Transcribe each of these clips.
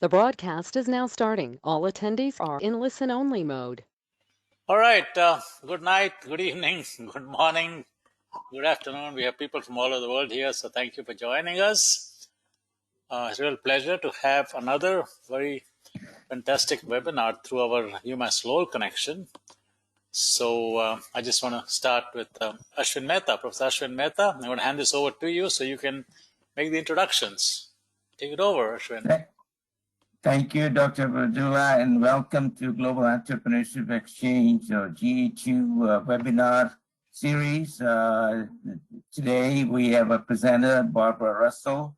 The broadcast is now starting. All attendees are in listen-only mode. All right. Good night, good evening, good morning, good afternoon. We have people from all over the world here, so thank you for joining us. It's a real pleasure to have another very fantastic webinar through our UMass Lowell connection. So I just want to start with Ashwin Mehta. Professor Ashwin Mehta, I'm going to hand this over to you so you can make the introductions. Take it over, Ashwin. Thank you, Dr. Abdullah, and welcome to Global Entrepreneurship Exchange, or GE2 webinar series. Today we have a presenter, Barbara Russell.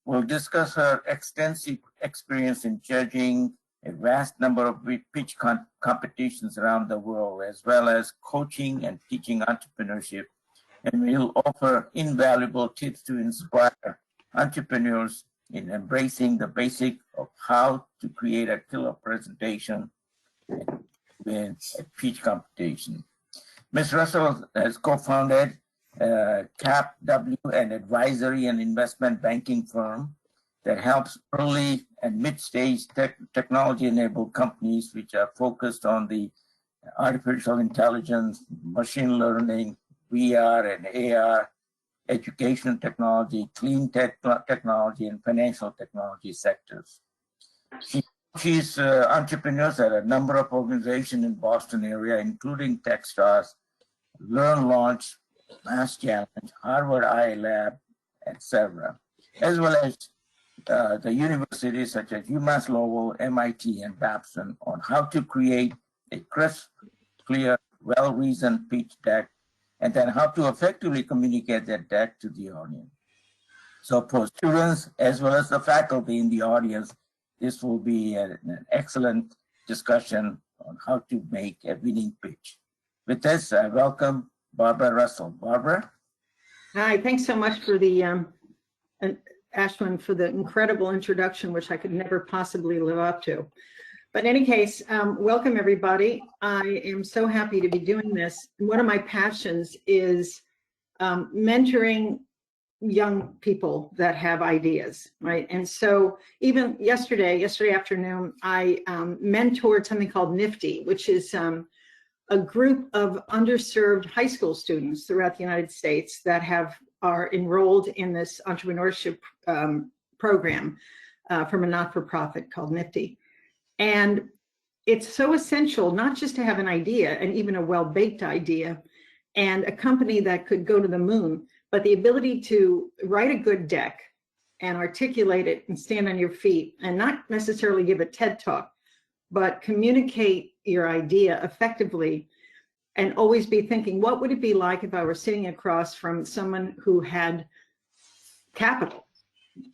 We'll discuss her extensive experience in judging a vast number of pitch competitions around the world, as well as coaching and teaching entrepreneurship. And we'll offer invaluable tips to inspire entrepreneurs in embracing the basic of how to create a killer presentation in a pitch competition. Ms. Russell has co-founded CapW, an advisory and investment banking firm that helps early and mid-stage technology-enabled companies which are focused on the artificial intelligence, machine learning, VR and AR, education technology, clean technology, and financial technology sectors. She's entrepreneurs at a number of organizations in Boston area, including Techstars, Learn Launch, Mass Challenge, Harvard iLab, etc., as well as the universities such as UMass Lowell, MIT, and Babson on how to create a crisp, clear, well-reasoned pitch deck, and then how to effectively communicate that deck to the audience. So for students as well as the faculty in the audience, this will be an excellent discussion on how to make a winning pitch. With this, I welcome Barbara Russell. Barbara? Hi, thanks so much for the, Ashwin, for the incredible introduction, which I could never possibly live up to. But in any case, welcome everybody. I am so happy to be doing this. One of my passions is mentoring young people that have ideas, right? And so even yesterday afternoon, I mentored something called Nifty, which is a group of underserved high school students throughout the United States that are enrolled in this entrepreneurship program from a not-for-profit called Nifty. And it's so essential not just to have an idea, and even a well-baked idea, and a company that could go to the moon, but the ability to write a good deck and articulate it and stand on your feet and not necessarily give a TED talk, but communicate your idea effectively and always be thinking, what would it be like if I were sitting across from someone who had capital,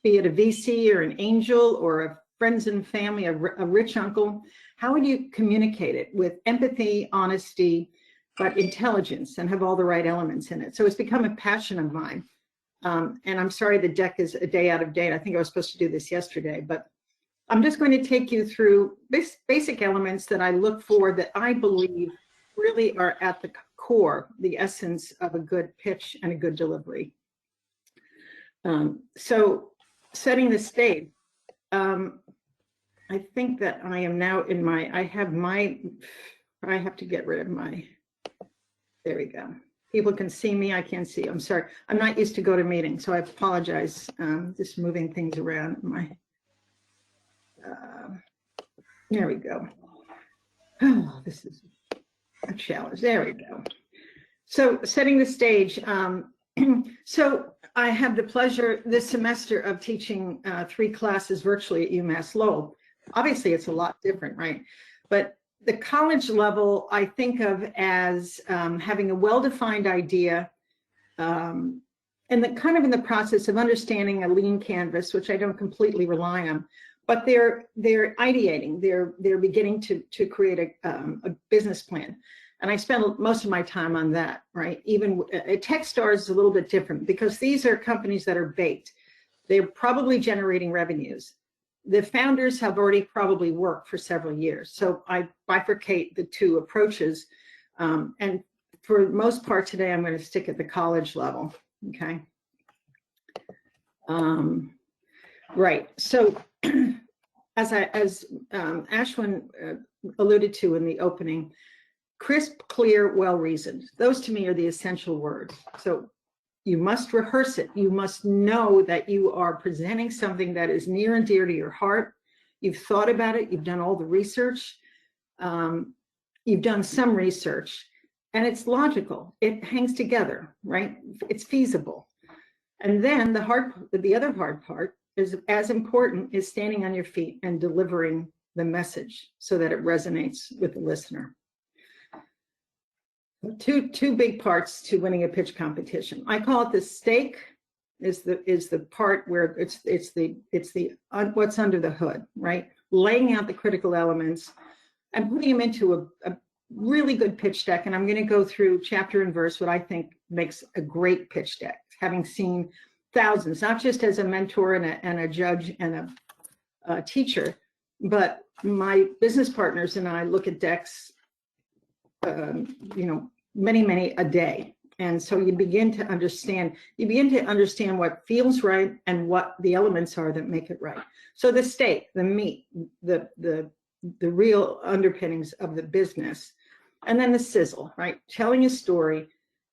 be it a VC or an angel or a friends and family, a rich uncle? How would you communicate it with empathy, honesty, but intelligence, and have all the right elements in it? So it's become a passion of mine. And I'm sorry the deck is a day out of date. I think I was supposed to do this yesterday, but I'm just going to take you through basic elements that I look for that I believe really are at the core, the essence of a good pitch and a good delivery. So setting the stage. I think that I am now in my, I have to get rid of my, there we go. People can see me, I can't see. I'm sorry. I'm not used to go to meetings, so I apologize. Just moving things around. There we go. Oh, this is a challenge. There we go. So setting the stage. So I have the pleasure this semester of teaching 3 classes virtually at UMass Lowell. Obviously, it's a lot different, right? But the college level, I think of as having a well-defined idea and kind of in the process of understanding a lean canvas, which I don't completely rely on, but they're ideating, they're beginning to create a business plan. And I spend most of my time on that, right? Even Techstars is a little bit different because these are companies that are baked. They're probably generating revenues. The founders have already probably worked for several years. So I bifurcate the two approaches. And for the most part today, I'm going to stick at the college level, okay? Right, so as Ashwin alluded to in the opening, crisp, clear, well-reasoned. Those to me are the essential words. So you must rehearse it. You must know that you are presenting something that is near and dear to your heart. You've thought about it. You've done all the research. You've done some research, and it's logical. It hangs together, right? It's feasible. And then the other hard part is as important is standing on your feet and delivering the message so that it resonates with the listener. Two big parts to winning a pitch competition. I call it the stake is the part where it's the what's under the hood, right? Laying out the critical elements and putting them into a really good pitch deck. And I'm going to go through chapter and verse what I think makes a great pitch deck, having seen thousands, not just as a mentor and a judge and a teacher, but my business partners and I look at decks many a day. And so you begin to understand what feels right and what the elements are that make it right. So the stake, the meat, the real underpinnings of the business, and then the sizzle, right? Telling a story,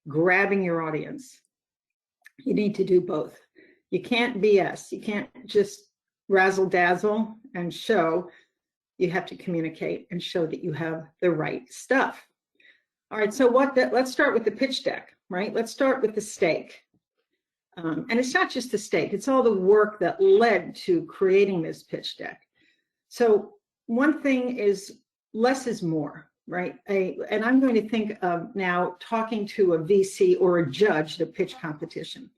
grabbing your audience. You need to do both. You can't BS. You can't just razzle dazzle and show. You have to communicate and show that you have the right stuff. All right, so let's start with the pitch deck, right? Let's start with the stake. And it's not just the stake, it's all the work that led to creating this pitch deck. So one thing is less is more, right? And I'm going to think of now talking to a VC or a judge at a pitch competition.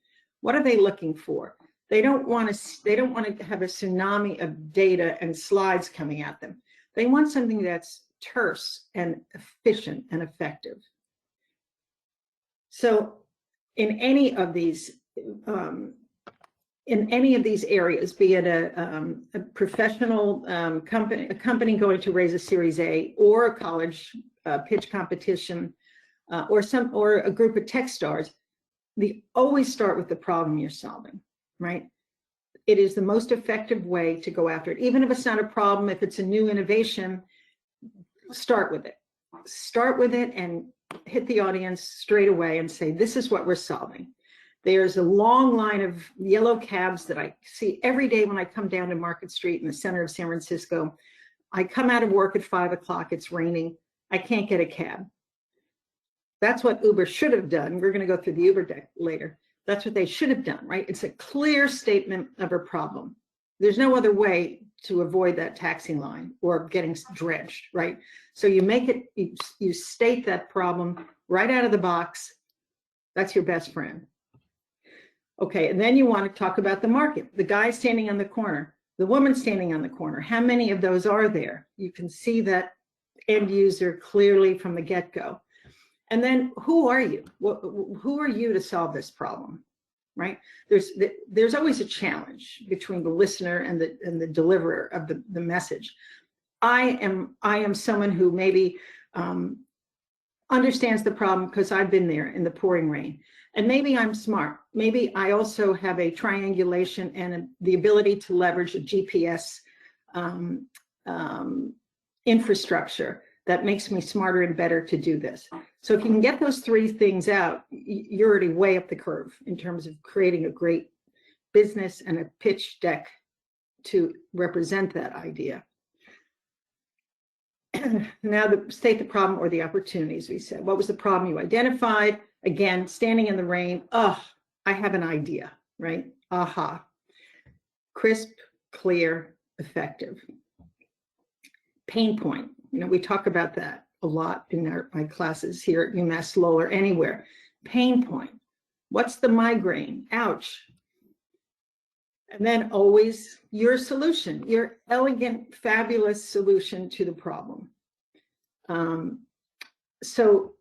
What are they looking for? They don't want to have a tsunami of data and slides coming at them. They want something that's terse and efficient and effective. So in any of these areas, be it a professional company, a company going to raise a Series A, or a college pitch competition, or a group of tech stars, they always start with the problem you're solving, right? It is the most effective way to go after it. Even if it's not a problem, if it's a new innovation, start with it. Start with it and hit the audience straight away and say, this is what we're solving. There's a long line of yellow cabs that I see every day when I come down to Market Street in the center of San Francisco. I come out of work at 5 o'clock, it's raining, I can't get a cab. That's what Uber should have done. We're going to go through the Uber deck later. That's what they should have done, right? It's a clear statement of a problem. There's no other way to avoid that taxi line or getting drenched, right? So you make it, you state that problem right out of the box. That's your best friend. Okay, and then you want to talk about the market. The guy standing on the corner, the woman standing on the corner. How many of those are there? You can see that end user clearly from the get-go. And then who are you? Who are you to solve this problem, right? There's always a challenge between the listener and the deliverer of the message. I am someone who maybe understands the problem because I've been there in the pouring rain. And maybe I'm smart. Maybe I also have a triangulation and the ability to leverage a GPS infrastructure that makes me smarter and better to do this. So if you can get those three things out, you're already way up the curve in terms of creating a great business and a pitch deck to represent that idea. Now, state the problem or the opportunities, we said. What was the problem you identified? Again, standing in the rain. Oh, I have an idea, right? Aha. Crisp, clear, effective. Pain point. You know, we talk about that a lot in my classes here at UMass Lowell or anywhere. Pain point. What's the migraine? Ouch. And then always your solution, your elegant, fabulous solution to the problem. So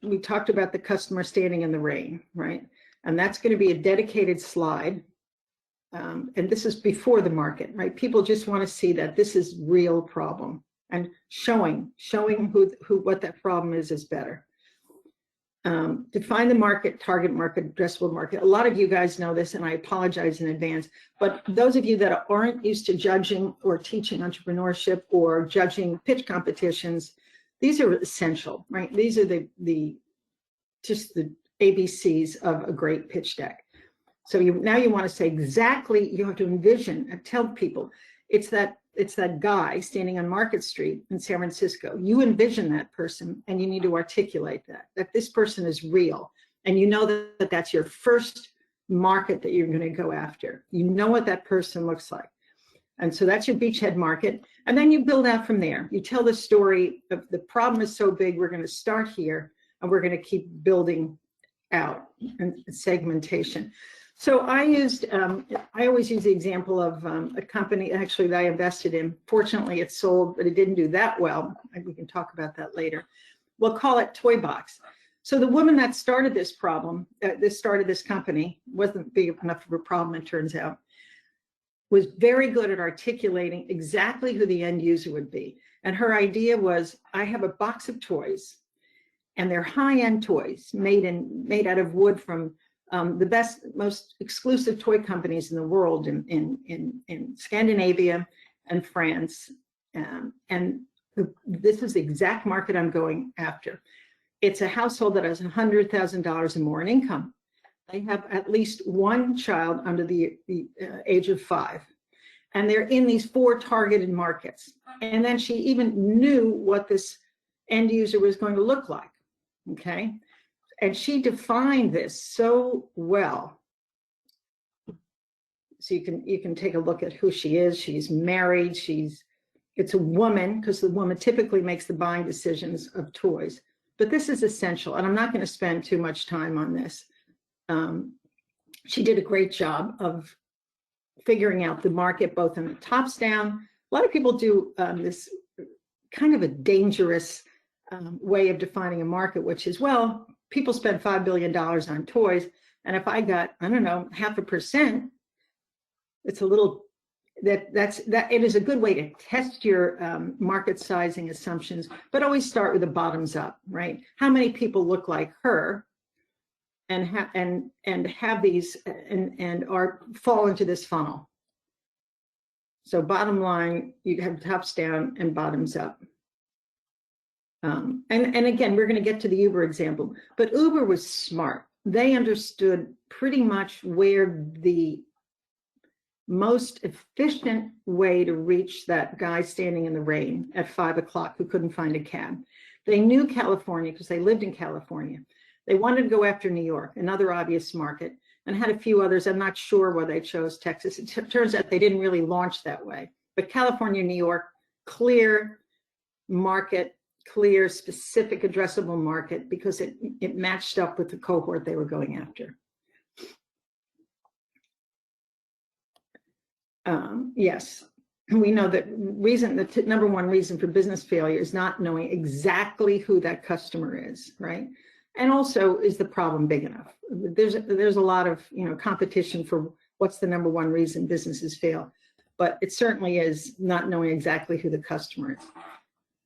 we talked about the customer standing in the rain, right? And that's going to be a dedicated slide. And this is before the market, right? People just want to see that this is real problem, and showing what that problem is better. define the market, target market, addressable market. A lot of you guys know this, and I apologize in advance, but those of you that aren't used to judging or teaching entrepreneurship or judging pitch competitions, these are essential, right? These are just the ABCs of a great pitch deck. So now you want to say exactly, you have to envision and tell people, it's that guy standing on Market Street in San Francisco. You envision that person, and you need to articulate that this person is real. And you know that that's your first market that you're going to go after. You know what that person looks like. And so that's your beachhead market. And then you build out from there. You tell the story of the problem is so big, we're going to start here, and we're going to keep building out and segmentation. So I always use the example of a company actually that I invested in. Fortunately, it sold, but it didn't do that well. We can talk about that later. We'll call it Toy Box. So the woman that started this company, wasn't big enough of a problem, it turns out, was very good at articulating exactly who the end user would be. And her idea was, I have a box of toys, and they're high-end toys made out of wood from the best, most exclusive toy companies in the world in Scandinavia and France. This is the exact market I'm going after. It's a household that has $100,000 or more in income. They have at least one child under the age of 5. And they're in these 4 targeted markets. And then she even knew what this end user was going to look like, okay? And she defined this so well. So you can take a look at who she is. She's married. It's a woman, because the woman typically makes the buying decisions of toys. But this is essential, and I'm not going to spend too much time on this. She did a great job of figuring out the market, both in the tops down. A lot of people do this kind of a dangerous way of defining a market, which is, well, people spend $5 billion on toys, and if I got, I don't know, 0.5%, it's a little, it is a good way to test your market sizing assumptions, but always start with the bottoms up, right? How many people look like her and have these and fall into this funnel? So bottom line, you have tops down and bottoms up. And again, we're going to get to the Uber example, but Uber was smart. They understood pretty much where the most efficient way to reach that guy standing in the rain at 5 o'clock who couldn't find a cab. They knew California because they lived in California. They wanted to go after New York, another obvious market, and had a few others. I'm not sure why they chose Texas. It turns out they didn't really launch that way. But California, New York, clear market, clear, specific, addressable market, because it matched up with the cohort they were going after. Yes, we know that the number one reason for business failure is not knowing exactly who that customer is, right? And also, is the problem big enough? There's a lot of competition for what's the number one reason businesses fail, but it certainly is not knowing exactly who the customer is.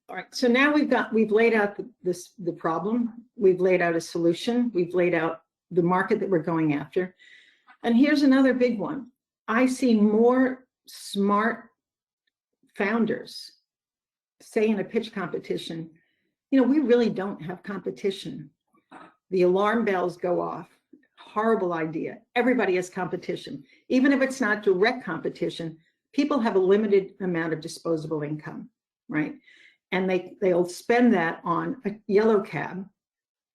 All right, so now we've laid out the problem, we've laid out a solution, we've laid out the market that we're going after, and here's another big one. I see more smart founders say in a pitch competition, we really don't have competition. The alarm bells go off. Horrible idea. Everybody has competition. Even if it's not direct competition, people have a limited amount of disposable income, right? And they'll spend that on a yellow cab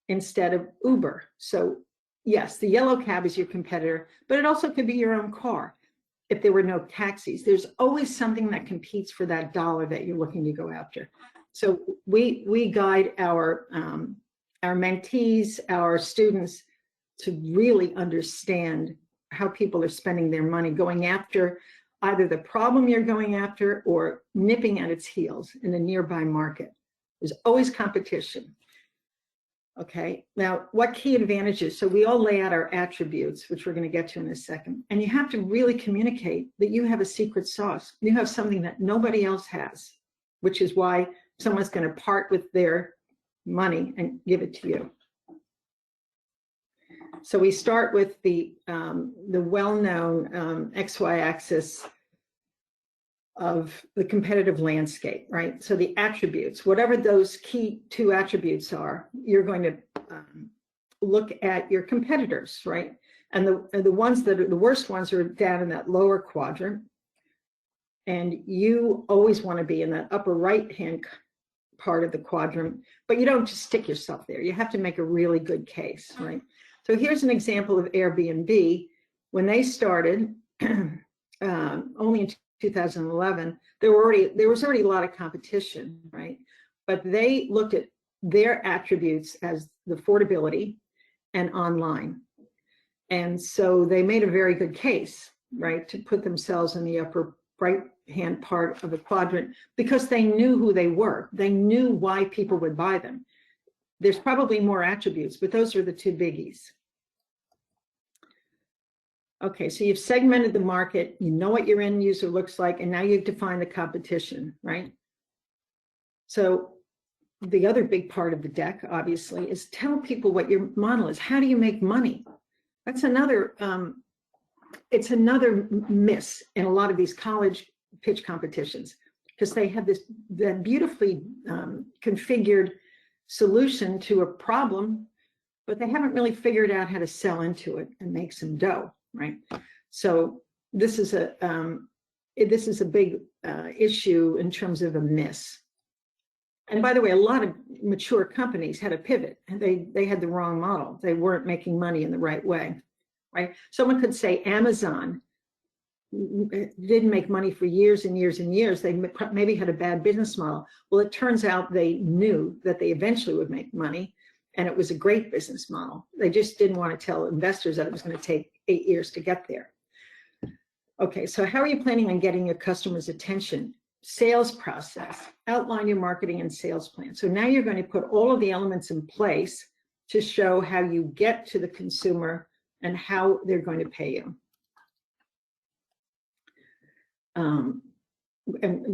instead of Uber. So yes, the yellow cab is your competitor, but it also could be your own car. If there were no taxis, there's always something that competes for that dollar that you're looking to go after. So we guide our mentees, our students, to really understand how people are spending their money going after either the problem you're going after or nipping at its heels in a nearby market. There's always competition. Okay, now what key advantages? So we all lay out our attributes, which we're going to get to in a second. And you have to really communicate that you have a secret sauce. You have something that nobody else has, which is why someone's going to part with their money and give it to you. So we start with the well-known XY axis of the competitive landscape, right? So the attributes, whatever those key two attributes are, you're going to look at your competitors, right? And the ones that are the worst ones are down in that lower quadrant. And you always want to be in that upper right-hand part of the quadrant, but you don't just stick yourself there. You have to make a really good case, right? So here's an example of Airbnb. When they started, only in 2011, there was already a lot of competition, right? But they looked at their attributes as the affordability and online. And so they made a very good case, right, to put themselves in the upper right-hand part of the quadrant because they knew who they were. They knew why people would buy them. There's probably more attributes, but those are the two biggies. Okay, so you've segmented the market, you know what your end user looks like, and now you've defined the competition, right? So the other big part of the deck, obviously, is tell people what your model is. How do you make money? That's another, it's another miss in a lot of these college pitch competitions because they have that beautifully configured solution to a problem, but they haven't really figured out how to sell into it and make some dough, right? So this is a big issue in terms of a miss. And by the way, a lot of mature companies had a pivot and they had the wrong model. They weren't making money in the right way, right? Someone could say Amazon didn't make money for years and years and years. They maybe had a bad business model. Well, it turns out they knew that they eventually would make money and it was a great business model. They just didn't want to tell investors that it was going to take 8 years to get there. Okay, so how are you planning on getting your customers' attention? Sales process, outline your marketing and sales plan. So now you're going to put all of the elements in place to show how you get to the consumer and how they're going to pay you. And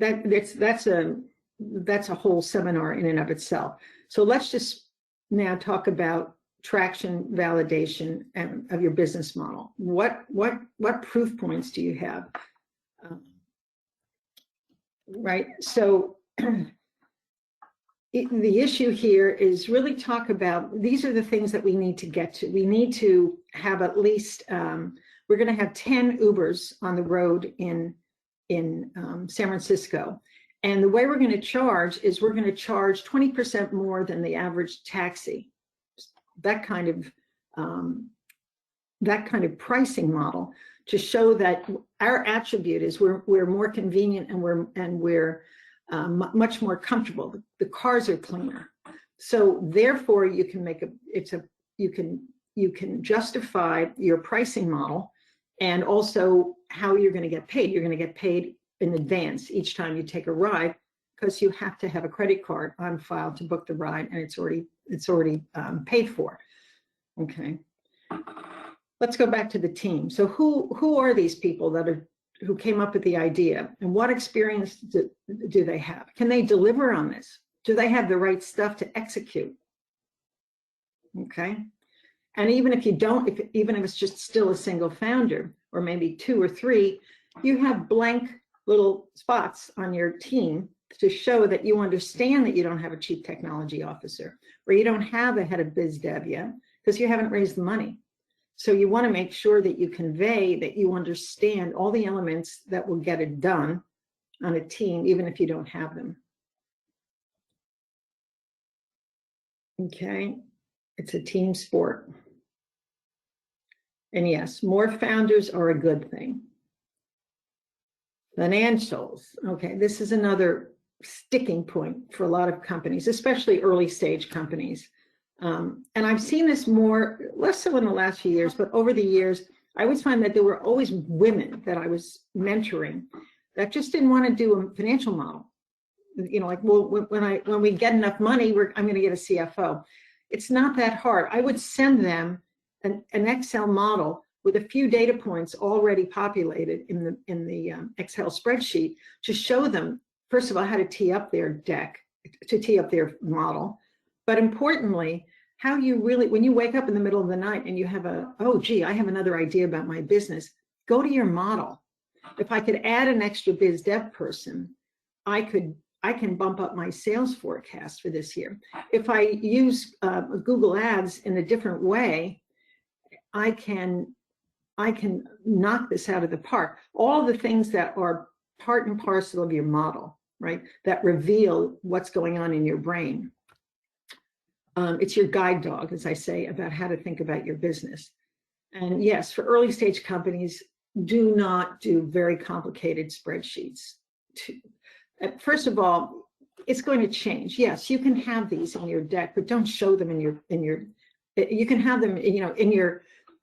that's a whole seminar in and of itself. So let's just now talk about traction validation of your business model. What proof points do you have? Right, so the issue here is really talk about, these are the things that we need to get to. We need to have at least, we're gonna have 10 Ubers on the road in San Francisco. And the way we're gonna charge is we're gonna charge 20% more than the average taxi. That kind of pricing model to show that our attribute is we're more convenient and we're much more comfortable. The cars are cleaner, so therefore you can make you can justify your pricing model and also how you're going to get paid. You're going to get paid in advance each time you take a ride because you have to have a credit card on file to book the ride, and it's already paid for. Okay. Let's go back to the team. So who are these people who came up with the idea, and what experience do they have? Can they deliver on this? Do they have the right stuff to execute? Okay. And even if you don't, even if it's just still a single founder or maybe 2 or 3, you have blank little spots on your team to show that you understand that you don't have a chief technology officer or you don't have a head of biz dev yet because you haven't raised the money. So you want to make sure that you convey that you understand all the elements that will get it done on a team, even if you don't have them. Okay, it's a team sport. And yes, more founders are a good thing. Financials. Okay, this is another sticking point for a lot of companies, especially early stage companies. And I've seen this less so in the last few years, but over the years, I always find that there were always women that I was mentoring that just didn't want to do a financial model. You know, like, well, when we get enough money, I'm going to get a CFO. It's not that hard. I would send them an Excel model with a few data points already populated in the Excel spreadsheet to show them, first of all, how to tee up their deck, to tee up their model. But importantly, how you really, when you wake up in the middle of the night and you have oh gee, I have another idea about my business, go to your model. If I could add an extra biz dev person, I can bump up my sales forecast for this year. If I use Google Ads in a different way, I can knock this out of the park. All the things that are part and parcel of your model, right? That reveal what's going on in your brain. It's your guide dog, as I say, about how to think about your business. And yes, for early stage companies, do not do very complicated spreadsheets. First of all, it's going to change. Yes, you can have these in your deck, but don't show them you can have them,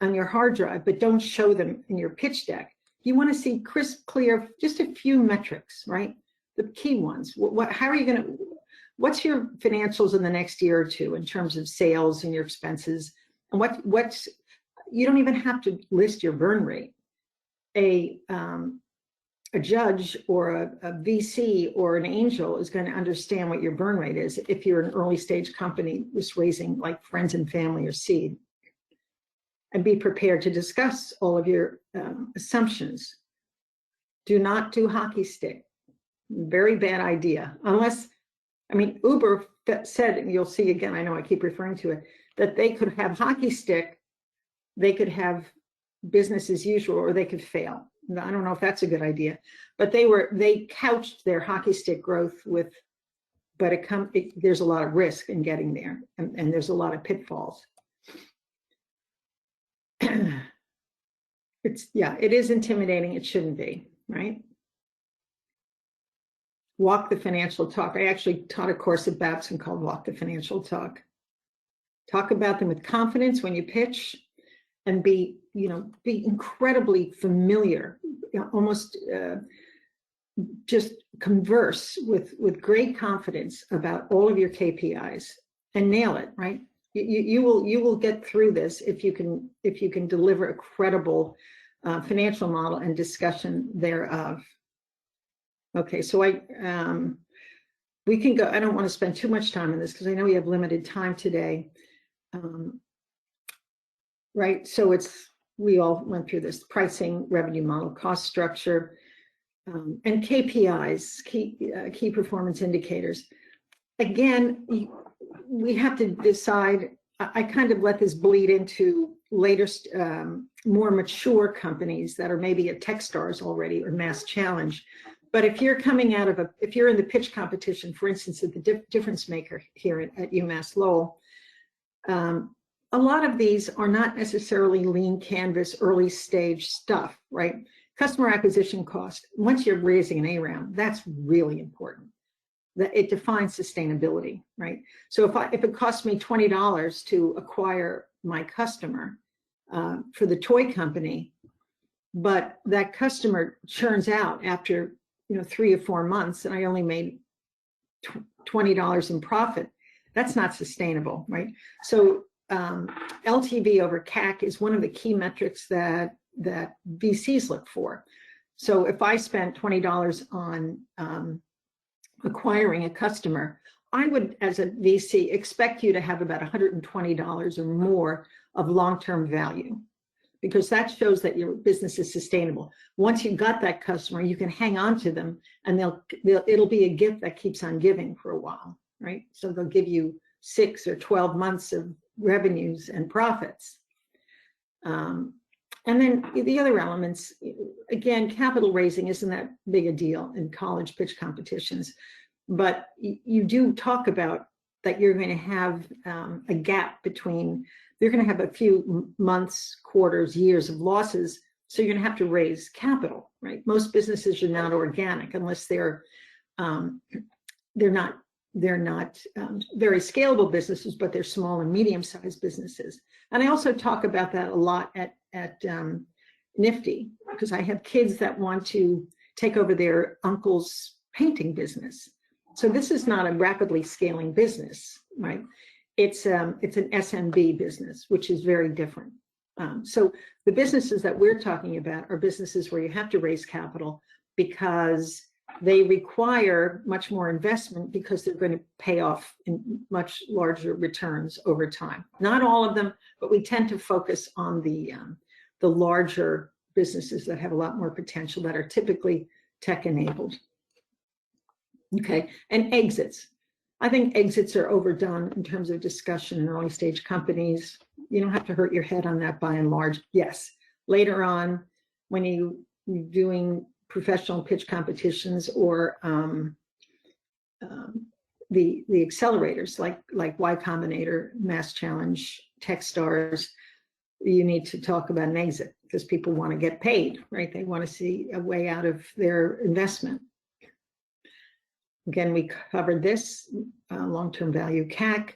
on your hard drive, but don't show them in your pitch deck. You want to see crisp, clear, just a few metrics, right? The key ones. How are you going to, what's your financials in the next year or two in terms of sales and your expenses? And what's, you don't even have to list your burn rate. A judge or a VC or an angel is going to understand what your burn rate is if you're an early stage company just raising like friends and family or seed. And be prepared to discuss all of your assumptions. Do not do hockey stick. Very bad idea. Unless, I mean, Uber said, and you'll see again, I know I keep referring to it, that they could have hockey stick, they could have business as usual, or they could fail. I don't know if that's a good idea, but they couched their hockey stick growth with, but there's a lot of risk in getting there, and there's a lot of pitfalls. It is intimidating. It shouldn't be, right? Walk the financial talk. I actually taught a course at Babson called Walk the Financial Talk. Talk about them with confidence when you pitch, and be incredibly familiar, almost just converse with great confidence about all of your KPIs and nail it, right? You will get through this if you can deliver a credible financial model and discussion thereof. Okay, so we can go. I don't want to spend too much time on this because I know we have limited time today. Right, so we all went through this: pricing, revenue model, cost structure, and KPIs, key performance indicators. Again, we have to decide. I kind of let this bleed into later, more mature companies that are maybe at Techstars already or Mass Challenge. But if you're coming out of if you're in the pitch competition, for instance, at the Difference Maker here at UMass Lowell, a lot of these are not necessarily lean canvas, early stage stuff, right? Customer acquisition cost. Once you're raising an A round, that's really important. That it defines sustainability, right? So if it costs me $20 to acquire my customer for the toy company, but that customer churns out after 3 or 4 months, and I only made $20 in profit, that's not sustainable, right? So LTV over CAC is one of the key metrics that VCs look for. So if I spent $20 on acquiring a customer, I would, as a VC, expect you to have about $120 or more of long-term value, because that shows that your business is sustainable. Once you've got that customer, you can hang on to them, and it'll be a gift that keeps on giving for a while, right? So they'll give you 6 or 12 months of revenues and profits. And then the other elements, again, capital raising isn't that big a deal in college pitch competitions, but you do talk about that you're going to have a gap between, you're going to have a few months, quarters, years of losses, so you're going to have to raise capital, right? Most businesses are not organic unless they're not very scalable businesses, but they're small and medium-sized businesses. And I also talk about that a lot at Nifty, because I have kids that want to take over their uncle's painting business. So this is not a rapidly scaling business, right? It's an SMB business, which is very different. So the businesses that we're talking about are businesses where you have to raise capital because they require much more investment because they're going to pay off in much larger returns over time. Not all of them, but we tend to focus on the larger businesses that have a lot more potential, that are typically tech enabled. Okay, and exits. I think exits are overdone in terms of discussion in early stage companies. You don't have to hurt your head on that by and large. Yes, later on, when you're doing professional pitch competitions or the accelerators like Y Combinator, Mass Challenge, Techstars, you need to talk about an exit because people want to get paid, right? They want to see a way out of their investment. Again, we covered this, long-term value CAC.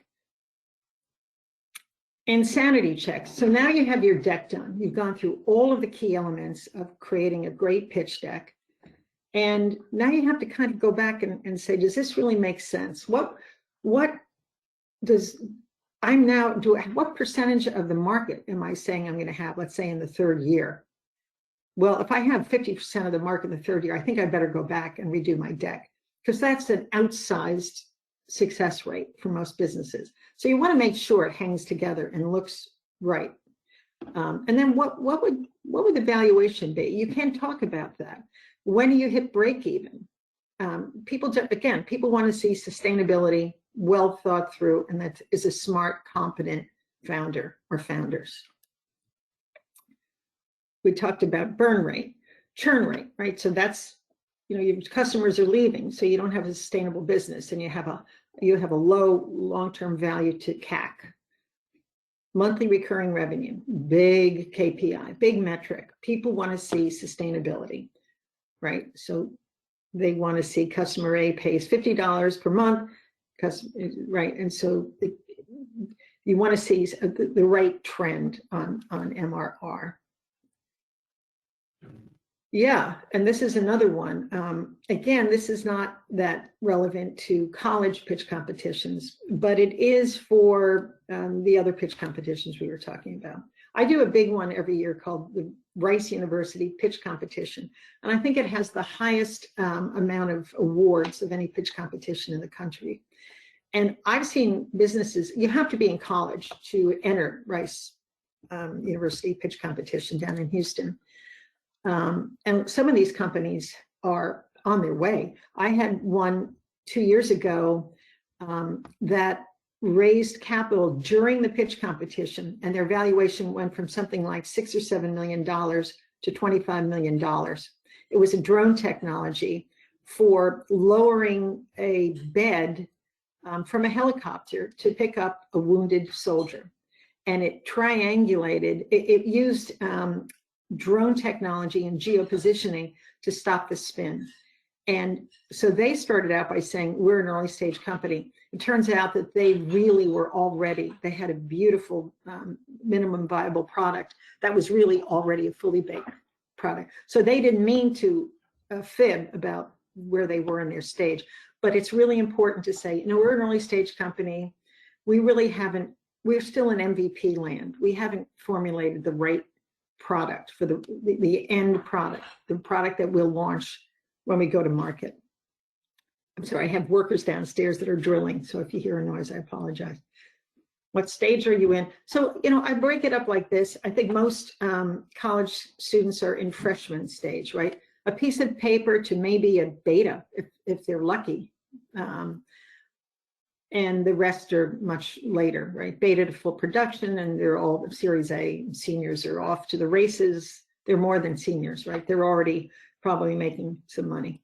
And sanity checks. So now you have your deck done. You've gone through all of the key elements of creating a great pitch deck. And now you have to kind of go back and say, does this really make sense? What percentage of the market am I saying I'm going to have, let's say in the third year? Well, if I have 50% of the market in the third year, I think I better go back and redo my deck, because that's an outsized success rate for most businesses. So you want to make sure it hangs together and looks right. And then what would the valuation be? You can talk about that. When do you hit break even? People want to see sustainability, well thought through, and that is a smart, competent founder or founders. We talked about burn rate, churn rate, right? So that's, your customers are leaving, so you don't have a sustainable business, and you have a low long-term value to CAC. Monthly recurring revenue, big KPI, big metric. People want to see sustainability, right? So they want to see customer A pays $50 per month, right? And so you want to see the right trend on MRR. Yeah, and this is another one. Again, this is not that relevant to college pitch competitions, but it is for the other pitch competitions we were talking about. I do a big one every year called the Rice University Pitch Competition, and I think it has the highest amount of awards of any pitch competition in the country. And I've seen businesses, you have to be in college to enter Rice University Pitch Competition down in Houston. And some of these companies are on their way. I had one 2 years ago that raised capital during the pitch competition, and their valuation went from something like $6 or $7 million to $25 million. It was a drone technology for lowering a bed from a helicopter to pick up a wounded soldier. And it triangulated, it used drone technology and geopositioning to stop the spin. And so they started out by saying, we're an early stage company. It turns out that they really were already, they had a beautiful minimum viable product that was really already a fully baked product. So they didn't mean to fib about where they were in their stage, but it's really important to say, we're an early stage company. We really haven't, we're still in MVP land. We haven't formulated the right product for the end product, the product that we'll launch when we go to market. I'm sorry, I have workers downstairs that are drilling, so if you hear a noise, I apologize. What stage are you in? So, I break it up like this. I think most college students are in freshman stage, right? A piece of paper to maybe a beta, if they're lucky. And the rest are much later, right? Beta to full production, and they're all Series A. Seniors are off to the races. They're more than seniors, right? They're already probably making some money.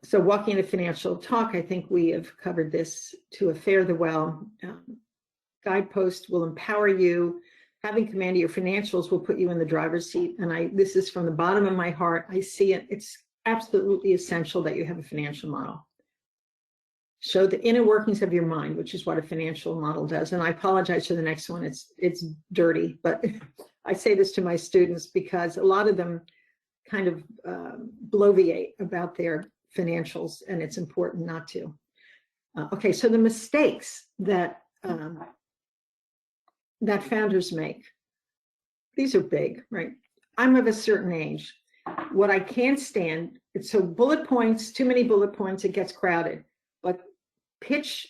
So walking the financial talk, I think we have covered this to a fare thee well. Guidepost will empower you. Having command of your financials will put you in the driver's seat. And this is from the bottom of my heart. I see it. It's absolutely essential that you have a financial model. Show the inner workings of your mind, which is what a financial model does. And I apologize for the next one. It's dirty, but I say this to my students because a lot of them kind of bloviate about their financials, and it's important not to. Okay, so the mistakes that that founders make, these are big, right? I'm of a certain age. What I can't stand, it's so bullet points, too many bullet points, it gets crowded. But pitch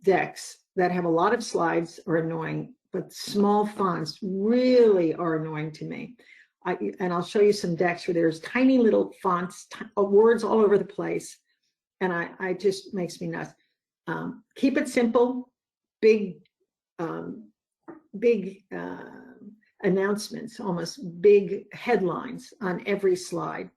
decks that have a lot of slides are annoying, but small fonts really are annoying to me. And I'll show you some decks where there's tiny little fonts, words all over the place. And I just makes me nuts. Keep it simple, big announcements, almost big headlines on every slide.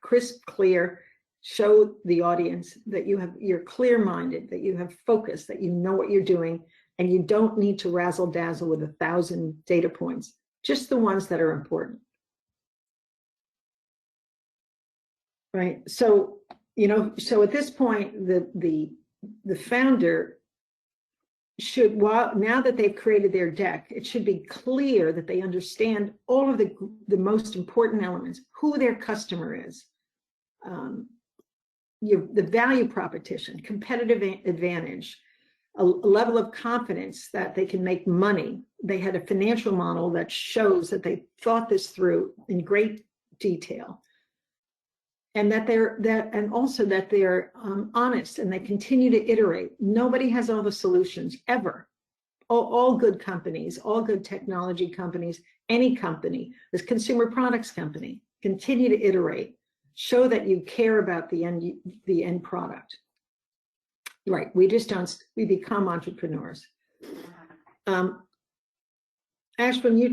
Crisp, clear, show the audience that you're clear-minded, that you have focus, that you know what you're doing, and you don't need to razzle dazzle with 1,000 data points, just the ones that are important. Right. So, so at this point, the founder should, now that they've created their deck, it should be clear that they understand all of the most important elements, who their customer is, the value proposition, competitive advantage, a level of confidence that they can make money. They had a financial model that shows that they thought this through in great detail. And also that they're honest and they continue to iterate. Nobody has all the solutions ever. All good companies, all good technology companies, any company, this consumer products company, continue to iterate. Show that you care about the end product. Right. We become entrepreneurs. Ashwin,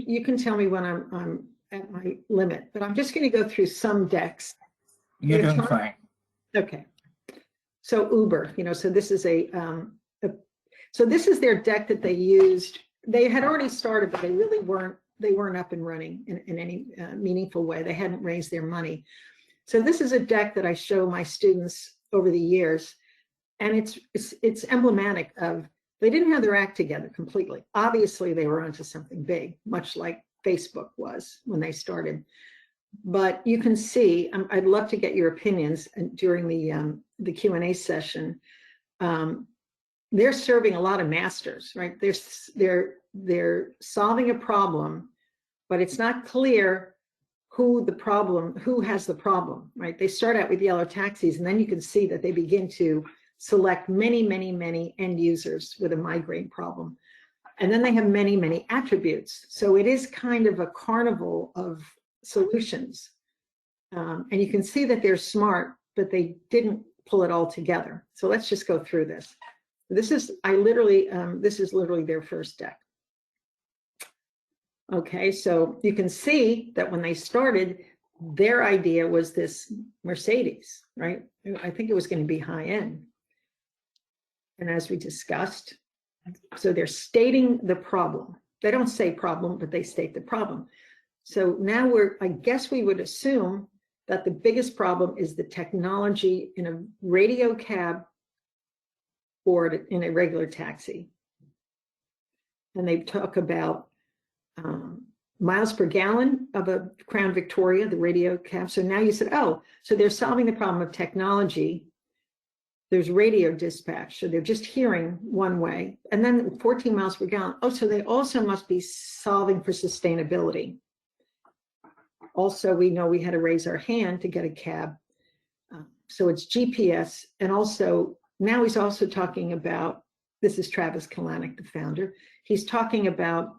you can tell me when I'm at my limit, but I'm just going to go through some decks. You're doing fine. Okay. So Uber, so this is so this is their deck that they used. They had already started, but they really weren't up and running in any meaningful way. They hadn't raised their money. So this is a deck that I show my students over the years, and it's emblematic of, they didn't have their act together completely. Obviously, they were onto something big, much like Facebook was when they started. But you can see, I'd love to get your opinions during the Q&A session. They're serving a lot of masters, right? They're solving a problem, but it's not clear who has the problem, right? They start out with yellow taxis, and then you can see that they begin to select many, many, many end users with a migraine problem. And then they have many, many attributes. So it is kind of a carnival of solutions. And you can see that they're smart, but they didn't pull it all together. So let's just go through this. This is literally their first deck. Okay, so you can see that when they started, their idea was this Mercedes, right? I think it was going to be high end. And as we discussed, so they're stating the problem. They don't say problem, but they state the problem. So now I guess we would assume that the biggest problem is the technology in a radio cab or in a regular taxi. And they talk about miles per gallon of a Crown Victoria, the radio cab. So now you said, oh, so they're solving the problem of technology. There's radio dispatch, so they're just hearing one way. And then 14 miles per gallon. Oh, so they also must be solving for sustainability. Also, we know we had to raise our hand to get a cab. So it's GPS. And also, now he's also talking about, this is Travis Kalanick, the founder. He's talking about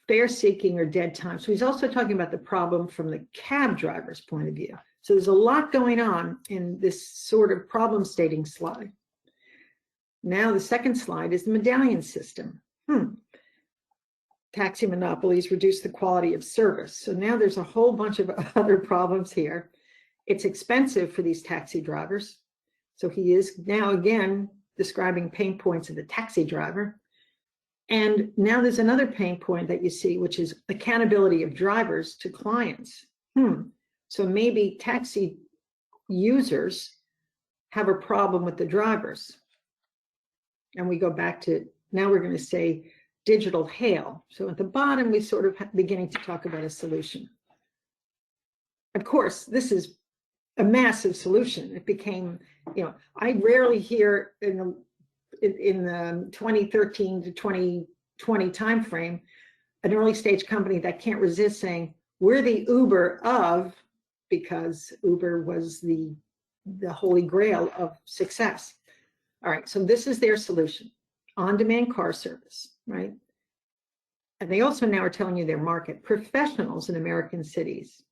fare seeking or dead time. So he's also talking about the problem from the cab driver's point of view. So there's a lot going on in this sort of problem stating slide. Now the second slide is the medallion system. Taxi monopolies reduce the quality of service. So now there's a whole bunch of other problems here. It's expensive for these taxi drivers. So he is now again describing pain points of the taxi driver. And now there's another pain point that you see, which is accountability of drivers to clients. So maybe taxi users have a problem with the drivers. And we go back to, now we're going to say digital hail. So at the bottom, we sort of beginning to talk about a solution. Of course, this is a massive solution. It became, I rarely hear in the 2013 to 2020 timeframe, an early stage company that can't resist saying, we're the Uber of because Uber was the holy grail of success. All right, so this is their solution, on-demand car service, right? And they also now are telling you their market, professionals in American cities.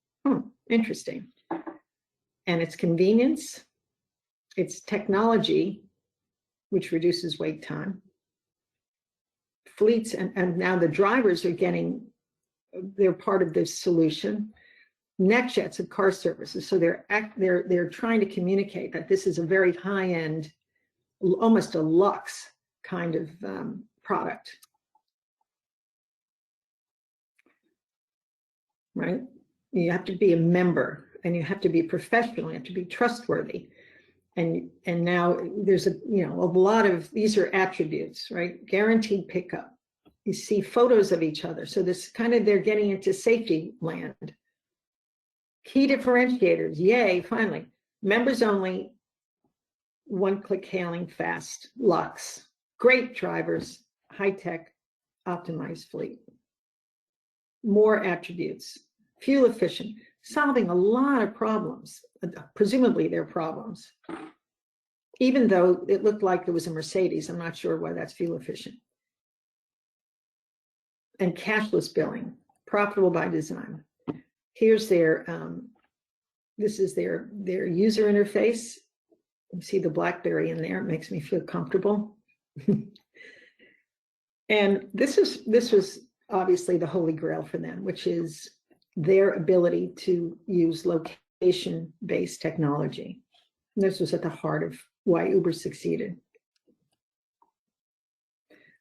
Interesting. And it's convenience, it's technology, which reduces wait time. Fleets, and now the drivers are getting, they're part of this solution. NetJets of car services. So they're trying to communicate that this is a very high-end, almost a luxe kind of product. Right? You have to be a member, and you have to be professional, you have to be trustworthy. And now there's a lot of, these are attributes, right? Guaranteed pickup. You see photos of each other. So this kind of, they're getting into safety land. Key differentiators, yay, finally. Members only, one-click hailing, fast, luxe. Great drivers, high-tech, optimized fleet. More attributes, fuel efficient, solving a lot of problems, presumably their problems. Even though it looked like it was a Mercedes, I'm not sure why that's fuel efficient. And cashless billing, profitable by design. Here's their, this is their user interface. You see the BlackBerry in there, it makes me feel comfortable. And this was obviously the holy grail for them, which is their ability to use location-based technology. And this was at the heart of why Uber succeeded.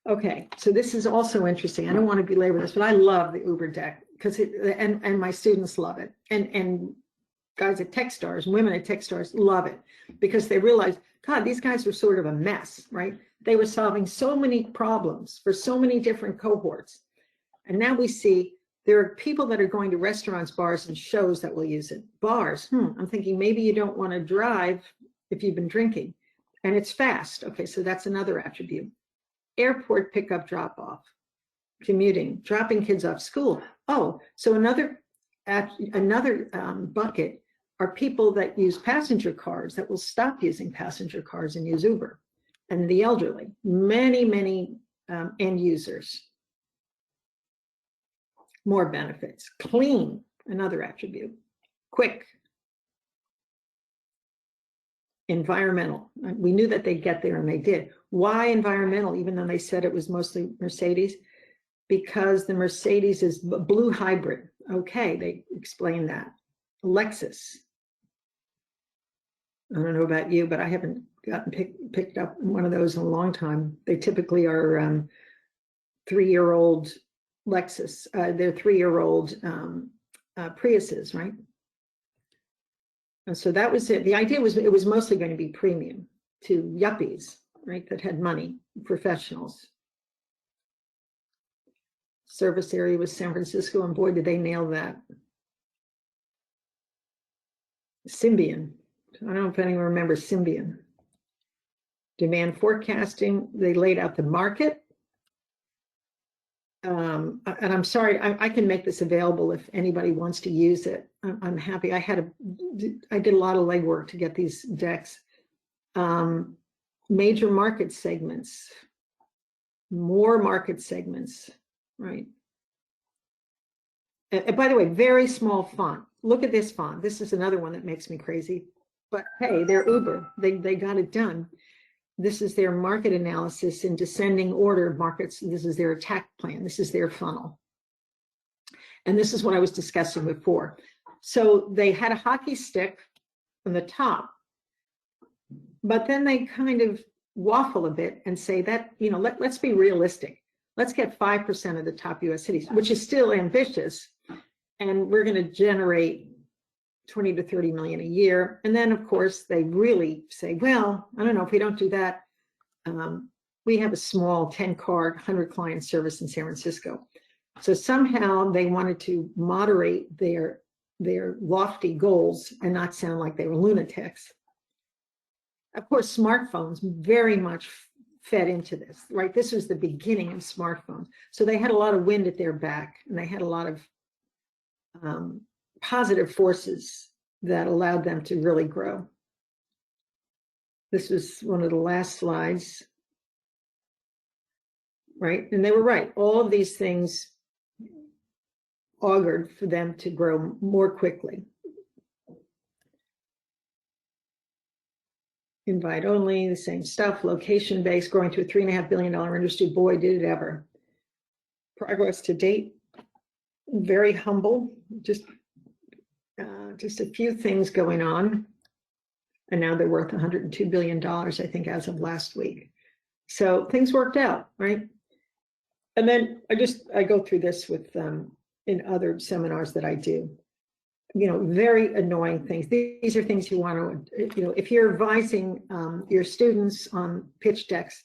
Okay, so this is also interesting. I don't want to belabor this, but I love the Uber deck because and my students love it. And guys at Techstars and women at Techstars love it because they realize, God, these guys were sort of a mess, right? They were solving so many problems for so many different cohorts. And now we see there are people that are going to restaurants, bars, and shows that will use it. Bars, I'm thinking maybe you don't want to drive if you've been drinking. And it's fast. Okay, so that's another attribute. Airport pickup, drop off. Commuting, dropping kids off school. Oh, so another bucket are people that use passenger cars that will stop using passenger cars and use Uber. And the elderly, many end users. More benefits. Clean, another attribute. Quick. Environmental. We knew that they'd get there and they did. Why environmental, even though they said it was mostly Mercedes? Because the Mercedes is blue hybrid. Okay, they explained that. Lexus. I don't know about you, but I haven't gotten picked up one of those in a long time. They typically are 3-year-old Lexus. They're 3-year-old Priuses, right? And so that was it. The idea was it was mostly going to be premium to yuppies, right, that had money, professionals. Service area was San Francisco, and boy, did they nail that. Symbian. I don't know if anyone remembers Symbian. Demand forecasting, they laid out the market. And I'm sorry, I can make this available if anybody wants to use it. I'm happy. I did a lot of legwork to get these decks. Major market segments, more market segments, right? And by the way, very small font. Look at this font. This is another one that makes me crazy. But hey, they're Uber. They got it done. This is their market analysis in descending order markets. This is their attack plan. This is their funnel. And this is what I was discussing before. So they had a hockey stick from the top, but then they kind of waffle a bit and say that, let's be realistic. Let's get 5% of the top US cities, which is still ambitious. And we're going to generate 20 to 30 million a year. And then, of course, they really say, well, I don't know, if we don't do that, we have a small 10-car, 100-client service in San Francisco. So somehow they wanted to moderate their lofty goals and not sound like they were lunatics. Of course, smartphones very much fed into this, right? This was the beginning of smartphones. So they had a lot of wind at their back, and they had a lot of positive forces that allowed them to really grow. This was one of the last slides, right? And they were right. All of these things augured for them to grow more quickly. Invite only, the same stuff, location-based, growing to a $3.5 billion industry. Boy, did it ever. Progress to date, very humble, just a few things going on. And now they're worth $102 billion, I think, as of last week. So things worked out, right? And then I go through this with in other seminars that I do. You know, very annoying things. These are things you want to, you know, if you're advising your students on pitch decks,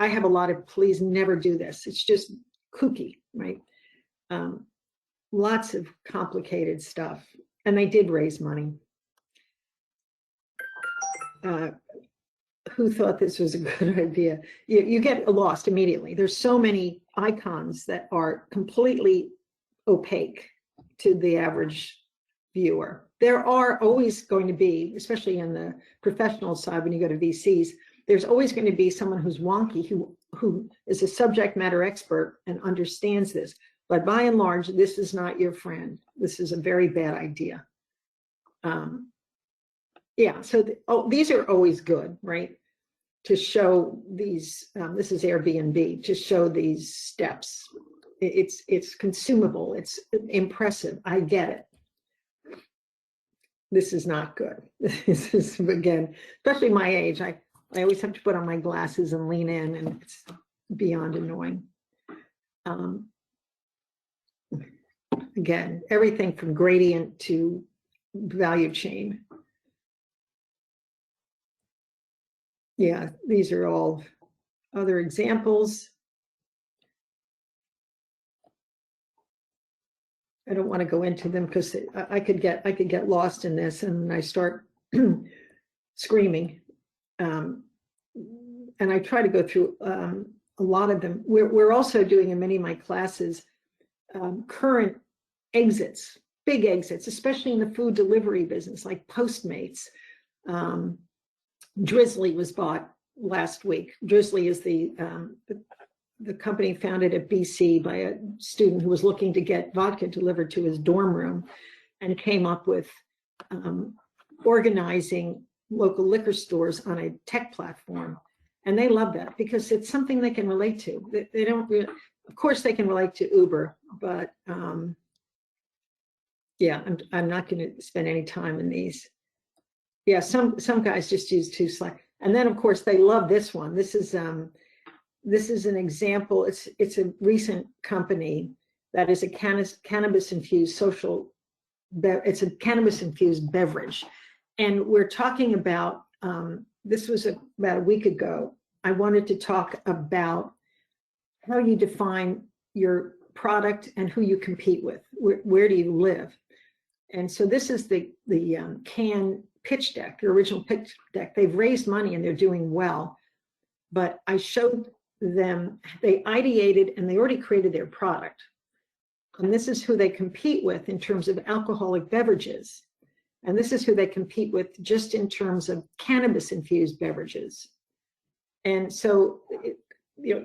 I have a lot of, please never do this. It's just kooky, right? Lots of complicated stuff. And they did raise money. Who thought this was a good idea? You get lost immediately. There's so many icons that are completely opaque to the average viewer. There are always going to be, especially in the professional side, when you go to VCs, there's always going to be someone who's wonky, who is a subject matter expert and understands this. But by and large, this is not your friend. This is a very bad idea. Yeah, so these are always good, right? To show these, this is Airbnb, to show these steps. It's consumable, it's impressive, I get it. This is not good. This is, again, especially my age, I always have to put on my glasses and lean in, and it's beyond annoying. Again, everything from gradient to value chain. Yeah, these are all other examples. I don't want to go into them because I could get lost in this, and I start screaming. And I try to go through a lot of them. We're also doing in many of my classes current exits, big exits, especially in the food delivery business, like Postmates. Drizzly was bought last week. Drizzly is the company founded at BC by a student who was looking to get vodka delivered to his dorm room, and came up with organizing local liquor stores on a tech platform. And they love that because it's something they can relate to. They don't really, of course they can relate to Uber, but yeah, I'm not going to spend any time in these. Yeah, some guys just use too slack. And then of course they love this one. This is an example. It's a recent company that is a cannabis infused it's a cannabis infused beverage. And we're talking about, this was about a week ago. I wanted to talk about how you define your product and who you compete with. Where do you live? And so this is the can pitch deck, the original pitch deck. They've raised money and they're doing well. But I showed them, they ideated and they already created their product. And this is who they compete with in terms of alcoholic beverages. And this is who they compete with just in terms of cannabis infused beverages. And so,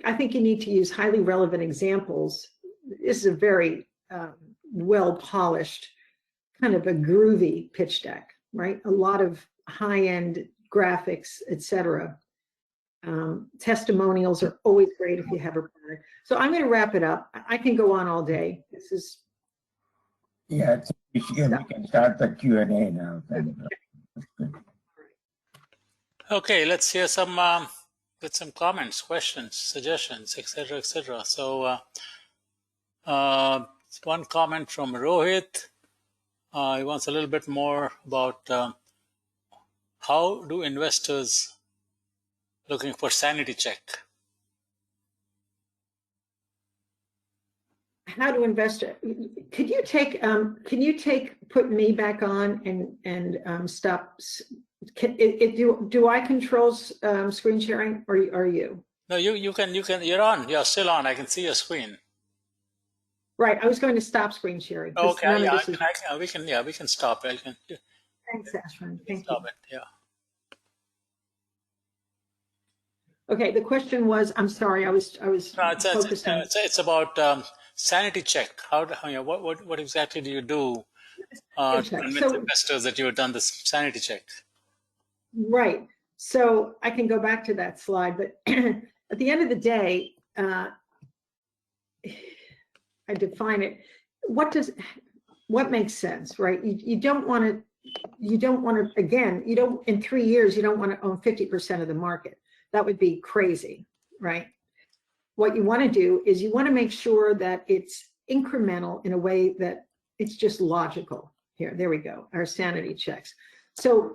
I think you need to use highly relevant examples. This is a very well-polished, kind of a groovy pitch deck, right? A lot of high-end graphics, etc. Testimonials are always great if you have a product. So I'm going to wrap it up. I can go on all day. This is. Yeah, we can start the Q&A now. Okay, let's hear some get some comments, questions, suggestions, etc., etc. So one comment from Rohit. He wants a little bit more about how do investors looking for sanity check? How to invest? Could you put me back on and stop? Do I control screen sharing, or are you? No, you can, you're on, you're still on. I can see your screen. Right, I was going to stop screen sharing. Okay, yeah, we can stop. Thanks, Ashwin. Thank you. Stop it. Yeah. Okay, the question was, I'm sorry, I was No, focused on it's about sanity check. What exactly do you do to check. convince So, investors that you have done this sanity check? right. So I can go back to that slide, but at the end of the day, I define it. What makes sense, right? You don't want to, again, in 3 years, you don't want to own 50% of the market. That would be crazy, right? What you want to do is you want to make sure that it's incremental in a way that it's just logical. Here, there we go, our sanity checks. So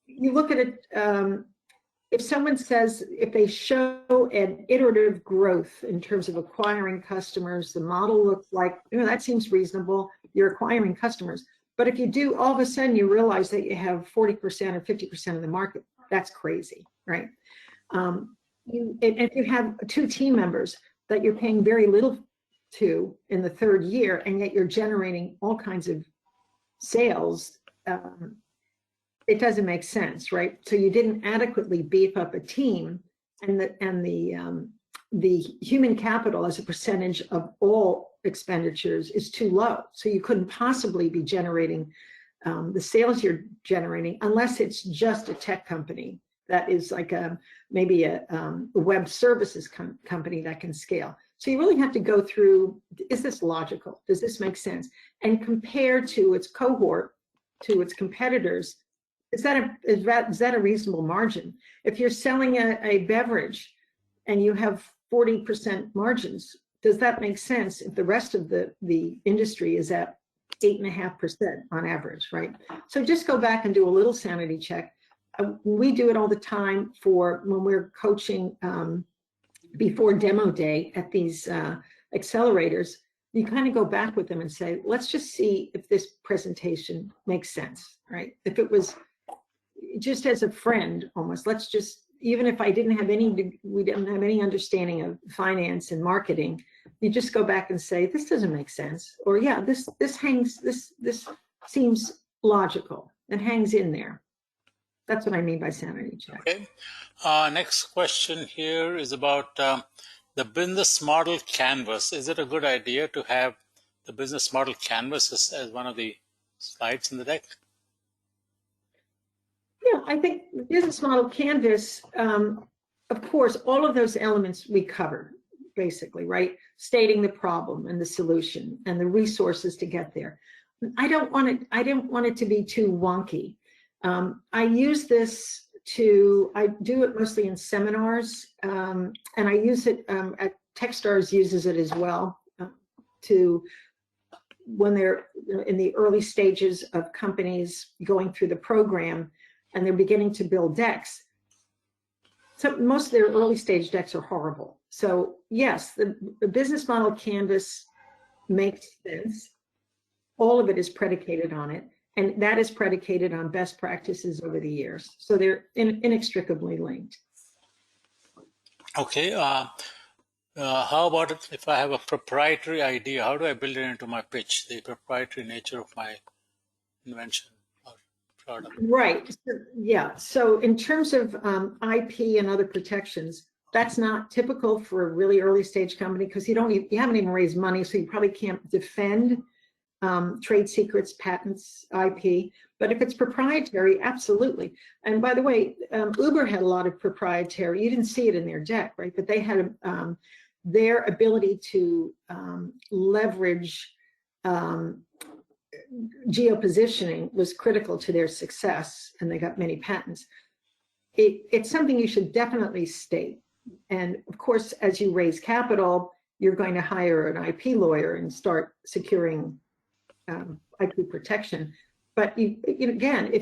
you look at it, if someone says, if they show an iterative growth in terms of acquiring customers, the model looks like, that seems reasonable, you're acquiring customers. But if you do, all of a sudden you realize that you have 40% or 50% of the market, that's crazy, right? If you have 2 team members that you're paying very little to in the 3rd year, and yet you're generating all kinds of sales, it doesn't make sense, right? So you didn't adequately beef up a team, and the human capital as a percentage of all expenditures is too low. So you couldn't possibly be generating the sales you're generating unless it's just a tech company that is like maybe a web services company that can scale. So you really have to go through, is this logical? Does this make sense? And compare to its cohort, to its competitors, is that a reasonable margin? If you're selling a beverage and you have 40% margins, does that make sense if the rest of the industry is at 8.5% on average, right? So just go back and do a little sanity check. We do it all the time for when we're coaching before demo day at these accelerators. You kind of go back with them and say, let's just see if this presentation makes sense, right? If it was just as a friend, almost, let's just, even if we didn't have any understanding of finance and marketing, you just go back and say, this doesn't make sense. Or yeah, this seems logical and hangs in there. That's what I mean by sanity check. Okay. Next question here is about the business model canvas. Is it a good idea to have the business model canvas as one of the slides in the deck? Yeah, I think the business model canvas, of course, all of those elements we covered, basically, right? Stating the problem and the solution and the resources to get there. I don't want it to be too wonky. I use this I do it mostly in seminars, and I use it at Techstars uses it as well when they're in the early stages of companies going through the program and they're beginning to build decks. So most of their early stage decks are horrible. So yes, the business model canvas makes sense. All of it is predicated on it. And that is predicated on best practices over the years. So they're inextricably linked. Okay. How about if I have a proprietary idea? How do I build it into my pitch, the proprietary nature of my invention or product? Right. Yeah. So in terms of IP and other protections, that's not typical for a really early stage company because you haven't even raised money, so you probably can't defend trade secrets, patents, IP. But if it's proprietary, absolutely. And by the way, Uber had a lot of proprietary. You didn't see it in their deck, right? But they had their ability to leverage geopositioning was critical to their success, and they got many patents. It's something you should definitely state. And of course, as you raise capital, you're going to hire an IP lawyer and start securing IP protection. But again,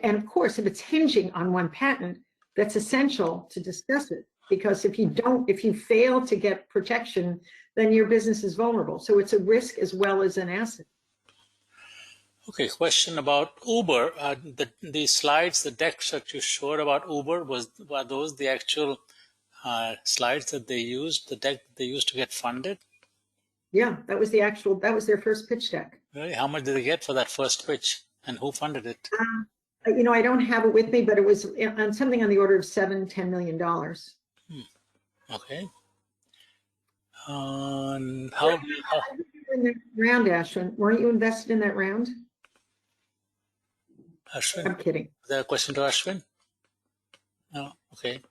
and of course, if it's hinging on one patent, that's essential to discuss it. Because if you fail to get protection, then your business is vulnerable. So it's a risk as well as an asset. Okay, question about Uber. The slides, the decks that you showed about Uber, were those the actual slides that they used, the deck they used to get funded? Yeah, that was their first pitch deck. Really? How much did they get for that first pitch? And who funded it? You know, I don't have it with me, but it was on something on the order of $7–10 million. Okay. How In that round, Ashwin, weren't you invested in that round? Ashwin? I'm kidding. Is there a question to Ashwin? No. Okay.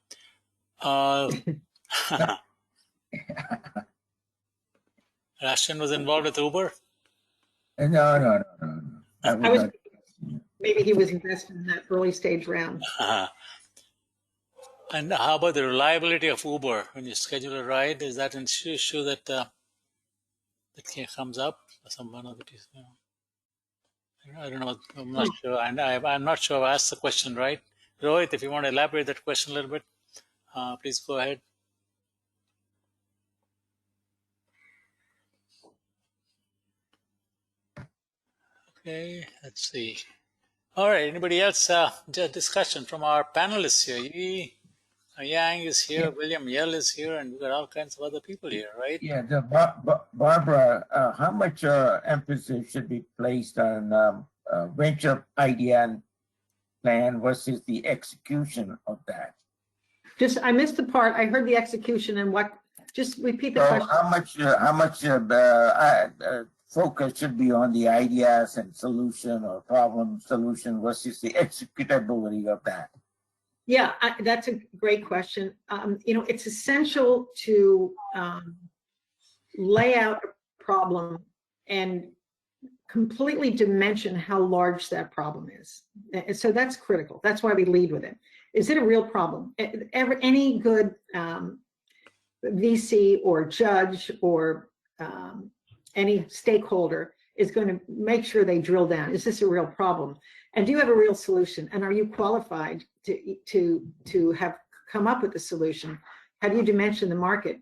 Ashwin was involved with Uber? No. Maybe he was invested in that early stage round. And how about the reliability of Uber when you schedule a ride? Is that an issue that that comes up? Someone of it is, I don't know. I'm not sure. And I'm not sure I've asked the question right. Rohit, if you want to elaborate that question a little bit, please go ahead. Okay, let's see. All right, anybody else? Just discussion from our panelists here. Yi Yang is here, Yeah. William Yell is here, and we've got all kinds of other people here, right? Yeah, Barbara, how much emphasis should be placed on venture idea and plan versus the execution of that? I missed the part. I heard the execution and what. Just repeat the So question. how much focus should be on the ideas and solution or problem solution versus the executability of that? Yeah, that's a great question. You know, it's essential to lay out a problem and completely dimension how large that problem is. And so that's critical. That's why we lead with it. Is it a real problem? Any good VC or judge or any stakeholder is going to make sure they drill down. Is this a real problem? And do you have a real solution? And are you qualified to have come up with a solution? Have you dimensioned the market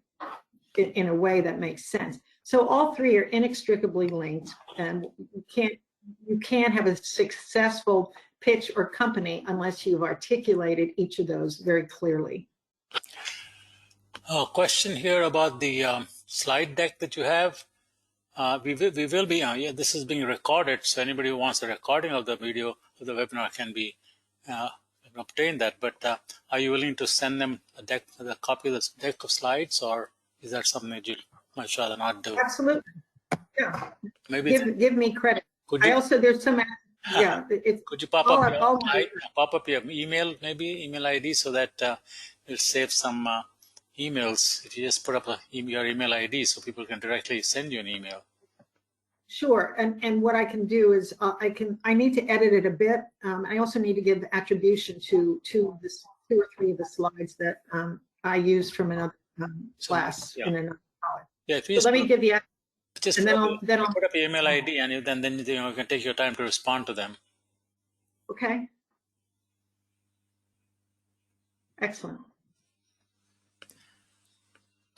in a way that makes sense? So all three are inextricably linked, and you can't have a successful pitch or company unless you've articulated each of those very clearly. A question here about the slide deck that you have. We will be, this is being recorded, so anybody who wants a recording of the video of the webinar can obtain that. But are you willing to send them a copy of the deck of slides, or is that something that you much rather not do? Absolutely. Yeah. Maybe give me credit. There's some. Yeah. Could you pop up your email ID so that it'll save some emails if you just put up your email ID so people can directly send you an email. Sure, and what I can do is I need to edit it a bit. I also need to give attribution to two or three of the slides that I used from another class in another college. Yeah, if you so let me give the just and then I'll put up your email ID and then you can take your time to respond to them. Okay. Excellent.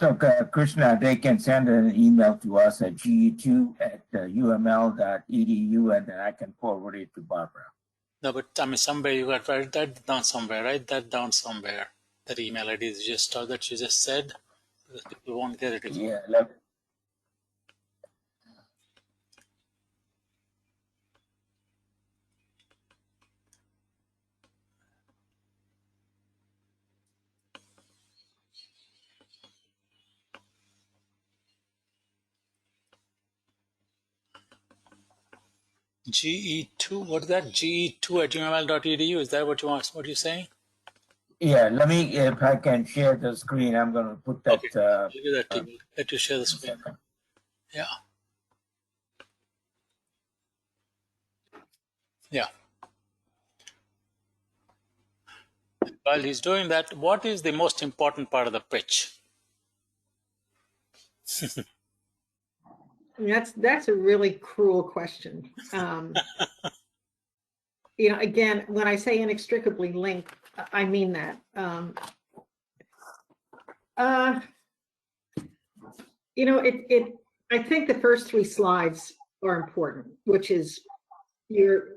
So Krishna, they can send an email to us at ge2@uml.edu, and then I can forward it to Barbara. No, but I mean, somewhere you got to write that down somewhere. Write that down somewhere. That email ID is just that you just said, because people won't get it. Yeah. GE2, what is that? GE2@uml.edu. Is that what you want? What you're saying? Yeah, let me, if I can share the screen, I'm going to put that. Okay. I'll do that to you. Let you share the screen. Yeah. Yeah. While he's doing that, what is the most important part of the pitch? That's a really cruel question. You know, again, when I say inextricably linked, I mean that. You know, I think the first three slides are important, which is your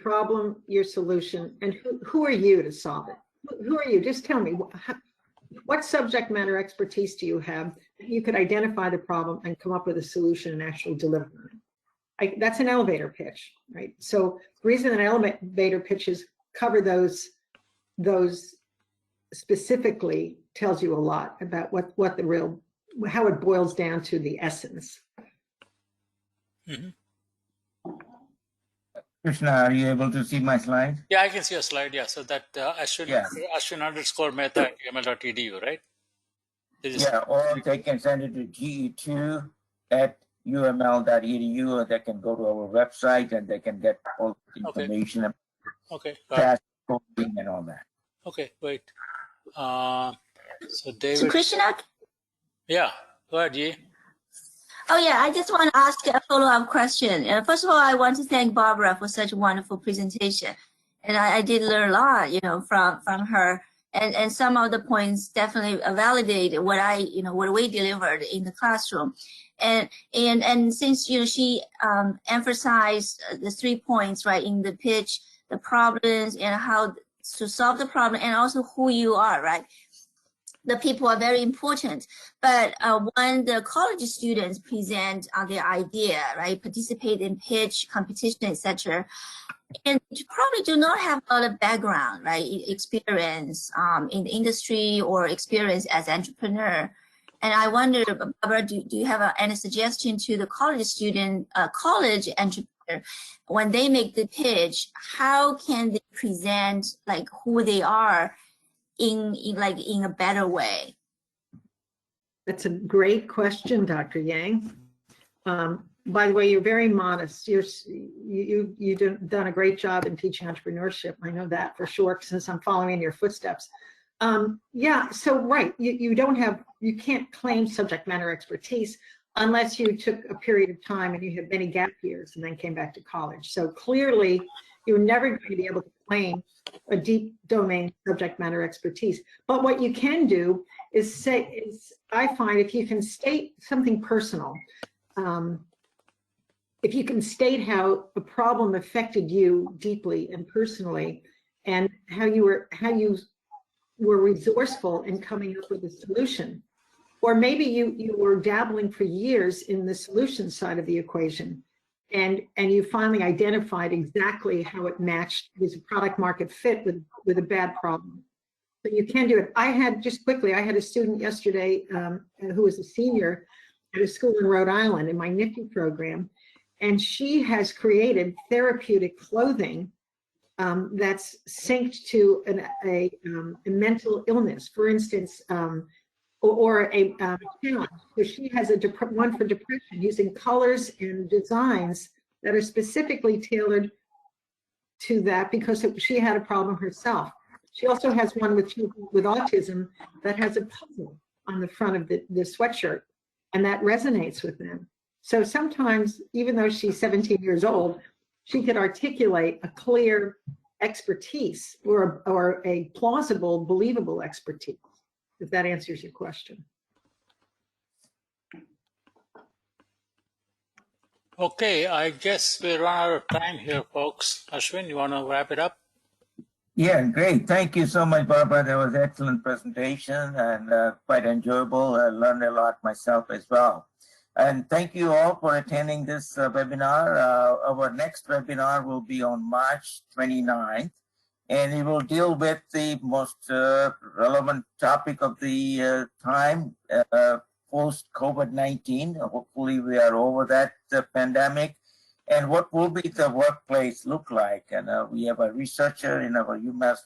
problem, your solution, and who are you to solve it? Who are you? Just tell me, what subject matter expertise do you have? You could identify the problem and come up with a solution and actually deliver it. that's an elevator pitch, right? So the reason that elevator pitches cover those specifically tells you a lot about what the real, how it boils down to the essence. Mhm. Krishna, are you able to see my slide? Yeah, I can see a slide. Yeah, so that Ashwin, Yeah. Ashwin underscore Mehta at UML.edu, right? Yeah, or they can send it to ge2 at uml.edu, or they can go to our website and they can get all the information about Okay, got fast coding and all that. Okay, great. So So David, Krishna, yeah, go ahead, Yi. oh yeah, I just want to ask a follow-up question. First of all, I want to thank Barbara for such a wonderful presentation, and I did learn a lot, from her. And some of the points definitely validate what what we delivered in the classroom. And since she emphasized the 3 points, right, in the pitch, the problems and how to solve the problem, and also who you are, right? The people are very important, but when the college students present their idea, right, participate in pitch competition, etc., and probably do not have a lot of background, right, experience in the industry or experience as entrepreneur. And I wonder, Barbara, do you have any suggestion to the college student, college entrepreneur, when they make the pitch, how can they present like who they are in a better way? That's a great question, Dr. Yang. By the way, you're very modest. You've done a great job in teaching entrepreneurship. I know that for sure, since I'm following in your footsteps. Yeah, so right, you can't claim subject matter expertise unless you took a period of time and you had many gap years and then came back to college. So clearly, you're never going to be able to claim a deep domain subject matter expertise. But what you can do is I find if you can state something personal, if you can state how a problem affected you deeply and personally, and how you were resourceful in coming up with a solution, or maybe you were dabbling for years in the solution side of the equation, and you finally identified exactly how it matched with a product market fit with a bad problem. So you can do it. I had a student yesterday who was a senior at a school in Rhode Island in my NIFTY program, and she has created therapeutic clothing that's synced to a mental illness, for instance, or a challenge. So she has one for depression, using colors and designs that are specifically tailored to that because she had a problem herself. She also has one with children with autism that has a puzzle on the front of the sweatshirt, and that resonates with them. So sometimes, even though she's 17 years old, she could articulate a clear expertise or a plausible, believable expertise, if that answers your question. Okay, I guess we run out of time here, folks. Ashwin, you want to wrap it up? Yeah, great. Thank you so much, Barbara. That was an excellent presentation and quite enjoyable. I learned a lot myself as well. And thank you all for attending this webinar. Our next webinar will be on March 29th, and it will deal with the most relevant topic of the time, post-COVID-19. Hopefully we are over that pandemic. And what will be the workplace look like? And we have a researcher in our UMass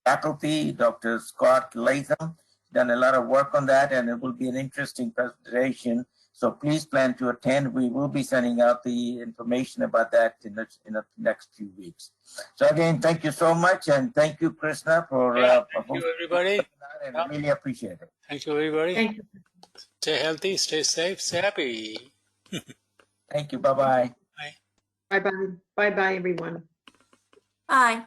faculty, Dr. Scott Latham, done a lot of work on that, and it will be an interesting presentation. So please plan to attend. We will be sending out the information about that in the next few weeks. So again, thank you so much, and thank you, Krishna, for Thank you, everybody. And I really appreciate it. Thank you, everybody. Thank you. Stay healthy, stay safe, stay happy. Thank you. Bye-bye. Bye. Bye-bye. Bye-bye, everyone. Bye.